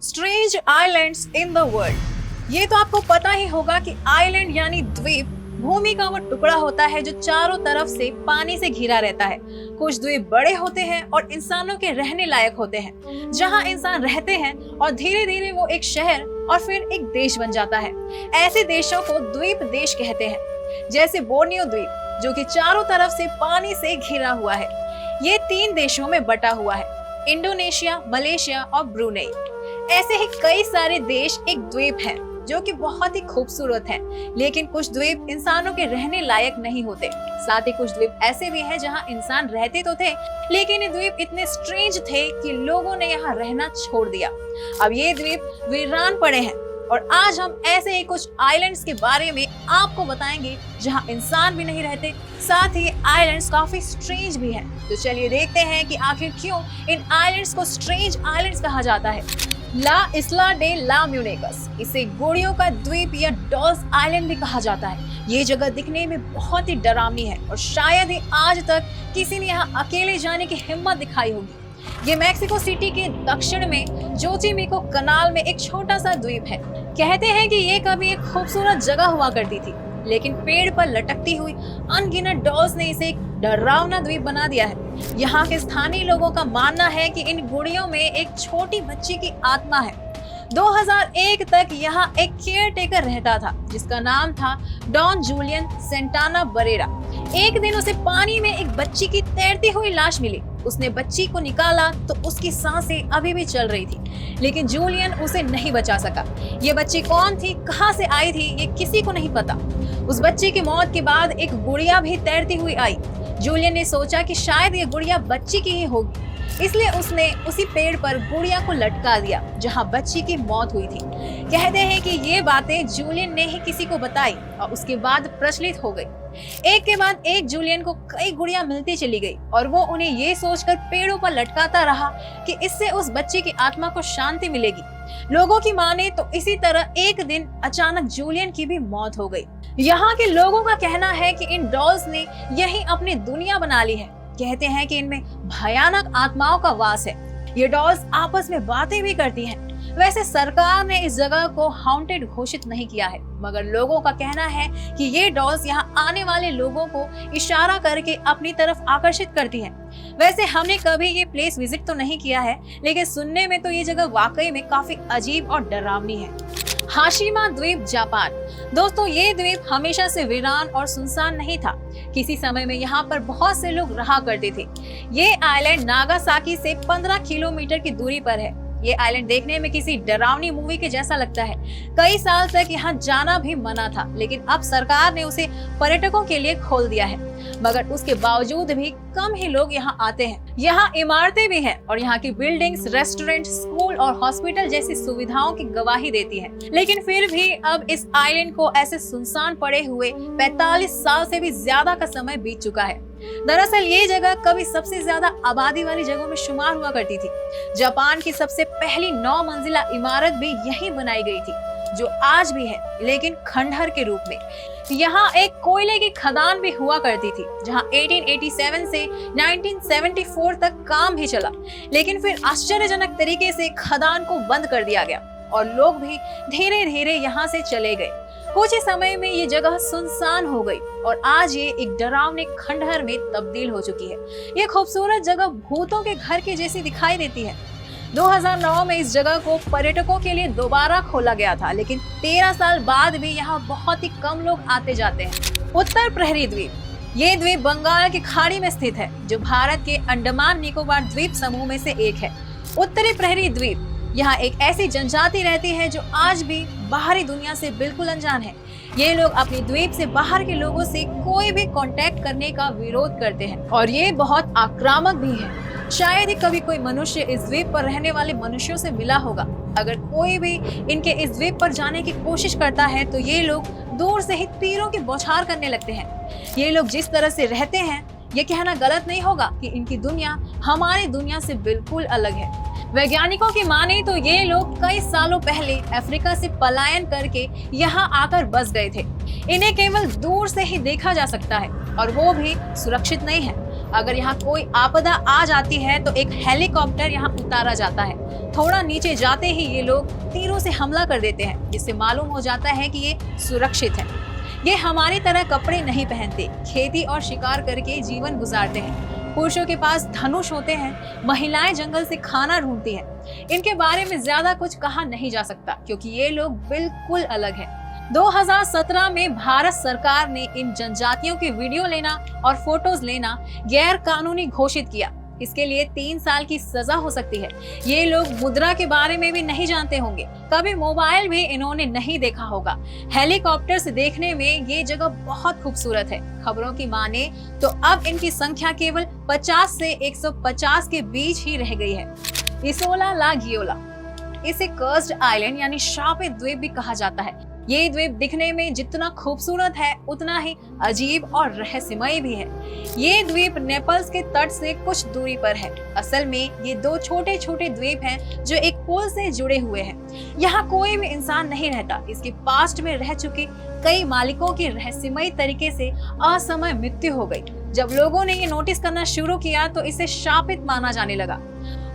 Strange islands in the world. ये तो आपको पता ही होगा कि आइलैंड यानी द्वीप भूमि का वो टुकड़ा होता है जो चारों तरफ से पानी से घिरा रहता है। कुछ द्वीप बड़े होते हैं और इंसानों के रहने लायक होते हैं, जहां इंसान रहते हैं और धीरे धीरे वो एक शहर और फिर एक देश बन जाता है। ऐसे देशों को द्वीप देश कहते हैं, जैसे बोर्नियो द्वीप जो कि चारों तरफ से पानी से घिरा हुआ है। ये 3 देशों में बटा हुआ है, इंडोनेशिया, मलेशिया और ब्रुनेई। ऐसे ही कई सारे देश एक द्वीप हैं जो कि बहुत ही खूबसूरत हैं, लेकिन कुछ द्वीप इंसानों के रहने लायक नहीं होते। साथ ही कुछ द्वीप ऐसे भी हैं जहां इंसान रहते तो थे, लेकिन ये द्वीप इतने स्ट्रेंज थे कि लोगों ने यहाँ रहना छोड़ दिया। अब ये द्वीप वीरान पड़े हैं और आज हम ऐसे ही कुछ आइलैंड्स के बारे में आपको बताएंगे जहां इंसान भी नहीं रहते, साथ ही आइलैंड्स काफी स्ट्रेंज भी हैं। तो चलिए देखते हैं कि आखिर क्यों इन आइलैंड्स को स्ट्रेंज आइलैंड्स कहा जाता है। ला इस्ला डे ला म्यूनेकस, इसे गोड़ियों का द्वीप या डॉल्स आइलैंड भी कहा जाता है। ये जगह दिखने में बहुत ही डरावनी है और शायद ही आज तक किसी ने यहाँ अकेले जाने की हिम्मत दिखाई होगी। ये मैक्सिको सिटी के दक्षिण में जोचिमिको कनाल में एक छोटा सा द्वीप है। कहते हैं कि ये कभी एक खूबसूरत जगह हुआ करती थी, लेकिन पेड़ पर लटकती हुई अनगिनत डॉल्स ने इसे एक डरावना द्वीप बना दिया है। यहाँ के स्थानीय लोगों का मानना है कि इन गुड़ियों में एक छोटी बच्ची की आत्मा है। 2001 तक यहाँ एक केयर टेकर रहता था जिसका नाम था डॉन जूलियन सेंटाना बरेरा। एक दिन उसे पानी में एक बच्ची की तैरती हुई लाश मिली। उसने बच्ची को निकाला तो उसकी सांसें अभी भी चल रही थी, लेकिन जूलियन उसे नहीं बचा सका। ये बच्ची कौन थी, कहां से आई थी, ये किसी को नहीं पता। उस बच्ची की मौत के बाद एक गुड़िया भी तैरती हुई आई। जूलियन ने सोचा कि शायद ये गुड़िया बच्ची की ही होगी, इसलिए उसने उसी पेड़ पर गुड़िया को लटका दिया जहां बच्ची की मौत हुई थी। कहते हैं कि ये बातें जूलियन ने ही किसी को बताई और उसके बाद प्रचलित हो गई। एक के बाद एक जूलियन को कई गुड़िया मिलती चली गई और वो उन्हें ये सोचकर पेड़ों पर लटकाता रहा कि इससे उस बच्ची की आत्मा को शांति मिलेगी। लोगों की माने तो इसी तरह एक दिन अचानक जूलियन की भी मौत हो गई। यहाँ के लोगों का कहना है कि इन डॉल्स ने यही अपनी दुनिया बना ली है। कहते हैं कि इनमें भयानक आत्माओं का वास है। ये डॉल्स आपस में बातें भी करती हैं। वैसे सरकार ने इस जगह को हाउंटेड घोषित नहीं किया है, मगर लोगों का कहना है कि ये डॉल्स यहाँ आने वाले लोगों को इशारा करके अपनी तरफ आकर्षित करती हैं। वैसे हमने कभी ये प्लेस विजिट तो नहीं किया है, लेकिन सुनने में तो ये जगह वाकई में काफी अजीब और डरावनी है। हाशिमा द्वीप, जापान। दोस्तों, ये द्वीप हमेशा से वीरान और सुनसान नहीं था। किसी समय में यहाँ पर बहुत से लोग रहा करते थे। ये आइलैंड नागासाकी से 15 किलोमीटर की दूरी पर है। ये आइलैंड देखने में किसी डरावनी मूवी के जैसा लगता है। कई साल तक यहाँ जाना भी मना था, लेकिन अब सरकार ने उसे पर्यटकों के लिए खोल दिया है, मगर उसके बावजूद भी कम ही लोग यहाँ आते हैं। यहाँ इमारतें भी हैं और यहाँ की बिल्डिंग्स, रेस्टोरेंट, स्कूल और हॉस्पिटल जैसी सुविधाओं की गवाही देती है। लेकिन फिर भी अब इस आइलैंड को ऐसे सुनसान पड़े हुए 45 साल से भी ज्यादा का समय बीत चुका है। दरअसल ये जगह कभी सबसे ज्यादा आबादी वाली जगहों में शुमार हुआ करती थी। जापान की सबसे पहली 9 मंजिला इमारत भी यहीं बनाई गई थी, जो आज भी है, लेकिन खंडहर के रूप में। यहाँ एक कोयले की खदान भी हुआ करती थी, जहाँ 1887 से 1974 तक काम भी चला, लेकिन फिर आश्चर्यजनक तरीके से खदान को बंद कर दिया गया और लोग भी धीरे धीरे यहाँ से चले गए। कुछ ही समय में ये जगह सुनसान हो गई और आज ये एक डरावने खंडहर में तब्दील हो चुकी है। ये खूबसूरत जगह भूतों के घर के जैसी दिखाई देती है। 2009 में इस जगह को पर्यटकों के लिए दोबारा खोला गया था, लेकिन 13 साल बाद भी यहाँ बहुत ही कम लोग आते जाते हैं। उत्तर प्रहरी द्वीप, ये द्वीप बंगाल की खाड़ी में स्थित है, जो भारत के अंडमान निकोबार द्वीप समूह में से एक है। उत्तरी प्रहरी द्वीप, यहाँ एक ऐसी जनजाति रहती है जो आज भी बाहरी दुनिया से बिल्कुल अनजान है। ये लोग अपनी द्वीप से बाहर के लोगों से कोई भी कांटेक्ट करने का विरोध करते हैं और ये बहुत आक्रामक भी है। शायद ही कभी कोई मनुष्य इस द्वीप पर रहने वाले मनुष्यों से मिला होगा। अगर कोई भी इनके इस द्वीप पर जाने की कोशिश करता है तो ये लोग दूर से ही तीरों की बौछार करने लगते हैं। ये लोग जिस तरह से रहते हैं, ये कहना गलत नहीं होगा कि इनकी दुनिया हमारी दुनिया से बिल्कुल अलग है। वैज्ञानिकों की माने तो ये लोग कई सालों पहले अफ्रीका से पलायन करके यहाँ आकर बस गए थे। इन्हें केवल दूर से ही देखा जा सकता है और वो भी सुरक्षित नहीं है। अगर यहाँ कोई आपदा आ जाती है तो एक हेलीकॉप्टर यहाँ उतारा जाता है। थोड़ा नीचे जाते ही ये लोग तीरों से हमला कर देते हैं, जिससे मालूम हो जाता है कि ये सुरक्षित है। ये हमारी तरह कपड़े नहीं पहनते, खेती और शिकार करके जीवन गुजारते हैं। पुरुषों के पास धनुष होते हैं, महिलाएं जंगल से खाना ढूंढती हैं। इनके बारे में ज्यादा कुछ कहा नहीं जा सकता क्योंकि ये लोग बिल्कुल अलग हैं। 2017 में भारत सरकार ने इन जनजातियों के वीडियो लेना और फोटोज लेना गैर कानूनी घोषित किया। इसके लिए 3 साल की सजा हो सकती है। ये लोग मुद्रा के बारे में भी नहीं जानते होंगे, कभी मोबाइल भी इन्होंने नहीं देखा होगा। हेलीकॉप्टर से देखने में ये जगह बहुत खूबसूरत है। खबरों की माने तो अब इनकी संख्या केवल 50 से 150 के बीच ही रह गई है। इसोला ला गियोला, इसे कर्स्ड आइलैंड यानी शापित द्वीप भी कहा जाता है। ये द्वीप दिखने में जितना खूबसूरत है उतना ही अजीब और रहस्यमय भी है। ये द्वीप नेपाल के तट से कुछ दूरी पर है। असल में ये 2 छोटे छोटे द्वीप हैं जो एक पुल से जुड़े हुए हैं। यहाँ कोई भी इंसान नहीं रहता। इसके पास्ट में रह चुके कई मालिकों की रहस्यमय तरीके से असमय मृत्यु हो गई। जब लोगों ने ये नोटिस करना शुरू किया तो इसे शापित माना जाने लगा।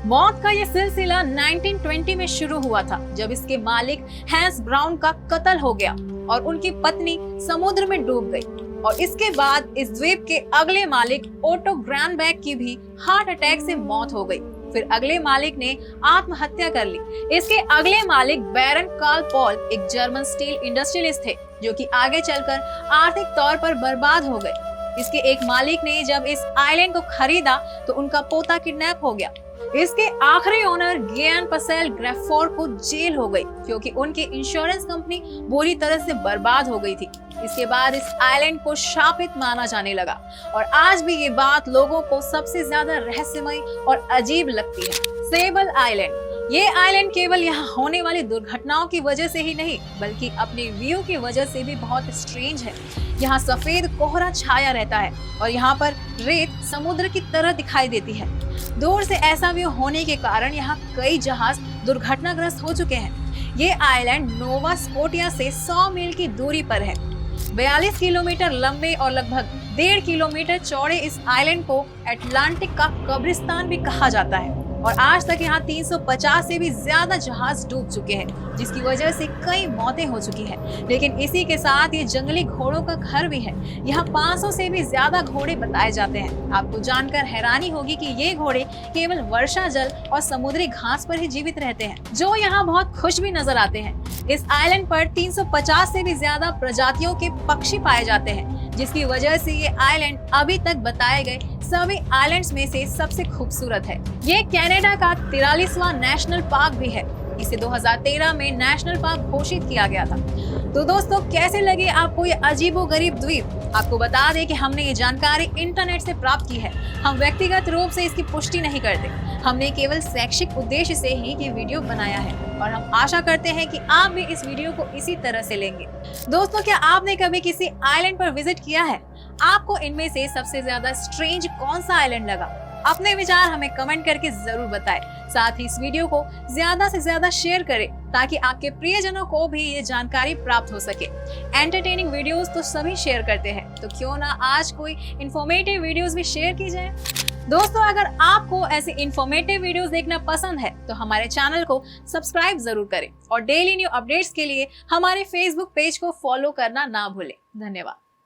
मौत का ये सिलसिला 1920 में शुरू हुआ था, जब इसके मालिक हैंस ब्राउन का कत्ल हो गया और उनकी पत्नी समुद्र में डूब गई। और इसके बाद इस द्वीप के अगले मालिक ओटो ग्रैनबैक की भी हार्ट अटैक से मौत हो गई। फिर अगले मालिक ने आत्महत्या कर ली। इसके अगले मालिक बैरन कार्ल पॉल एक जर्मन स्टील इंडस्ट्रियलिस्ट थे, जो कि आगे चलकर आर्थिक तौर पर बर्बाद हो गए। इसके एक मालिक ने जब इस आइलैंड को खरीदा तो उनका पोता किडनैप हो गया। इसके आखिरी ओनर गियान पसेल ग्रेफोर को जेल हो गई क्योंकि उनकी इंश्योरेंस कंपनी बुरी तरह से बर्बाद हो गई थी। इसके बाद इस आइलैंड को शापित माना जाने लगा और आज भी ये बात लोगों को सबसे ज्यादा रहस्यमय और अजीब लगती है। सेबल आइलैंड, ये आइलैंड केवल यहाँ होने वाली दुर्घटनाओं की वजह से ही नहीं बल्कि अपने व्यू की वजह से भी बहुत स्ट्रेंज है। यहाँ सफेद कोहरा छाया रहता है और यहाँ पर रेत समुद्र की तरह दिखाई देती है। दूर से ऐसा व्यू होने के कारण यहाँ कई जहाज दुर्घटनाग्रस्त हो चुके हैं। ये आइलैंड नोवा स्कोटिया से 100 मील की दूरी पर है। 42 किलोमीटर लंबे और लगभग 1.5 किलोमीटर चौड़े इस आइलैंड को अटलांटिक का कब्रिस्तान भी कहा जाता है और आज तक यहाँ 350 से भी ज्यादा जहाज डूब चुके हैं, जिसकी वजह से कई मौतें हो चुकी हैं। लेकिन इसी के साथ ये जंगली घोड़ों का घर भी है। यहाँ 500 से भी ज्यादा घोड़े बताए जाते हैं। आपको जानकर हैरानी होगी कि ये घोड़े केवल वर्षा जल और समुद्री घास पर ही जीवित रहते हैं, जो यहाँ बहुत खुश भी नजर आते हैं। इस आइलैंड पर 350 से भी ज्यादा प्रजातियों के पक्षी पाए जाते हैं, जिसकी वजह से ये आइलैंड अभी तक बताए गए सभी आइलैंड्स में से सबसे खूबसूरत है। ये कनाडा का 43वां नेशनल पार्क भी है। इसे 2013 में नेशनल पार्क घोषित किया गया था। तो दोस्तों, कैसे लगे आपको ये अजीबोगरीब द्वीप? आपको बता दें कि हमने ये जानकारी इंटरनेट से प्राप्त की है। हम व्यक्तिगत रूप से इसकी पुष्टि नहीं करते। हमने केवल शैक्षिक उद्देश्य से ही ये वीडियो बनाया है और हम आशा करते हैं कि आप भी इस वीडियो को इसी तरह से लेंगे। दोस्तों, क्या आपने कभी किसी आइलैंड पर विजिट किया है? आपको इनमें से सबसे ज्यादा स्ट्रेंज कौन सा आइलैंड लगा? अपने विचार हमें कमेंट करके जरूर बताएं। साथ ही इस वीडियो को ज्यादा से ज्यादा शेयर करें ताकि आपके प्रियजनों को भी ये जानकारी प्राप्त हो सके। एंटरटेनिंग वीडियोस तो सभी शेयर करते हैं, तो क्यों ना आज कोई इंफॉर्मेटिव वीडियोस भी शेयर की जाए। दोस्तों, अगर आपको ऐसे इंफॉर्मेटिव वीडियोस देखना पसंद है तो हमारे चैनल को सब्सक्राइब जरूर करें और डेली न्यू अपडेट्स के लिए हमारे फेसबुक पेज को फॉलो करना ना भूलें। धन्यवाद।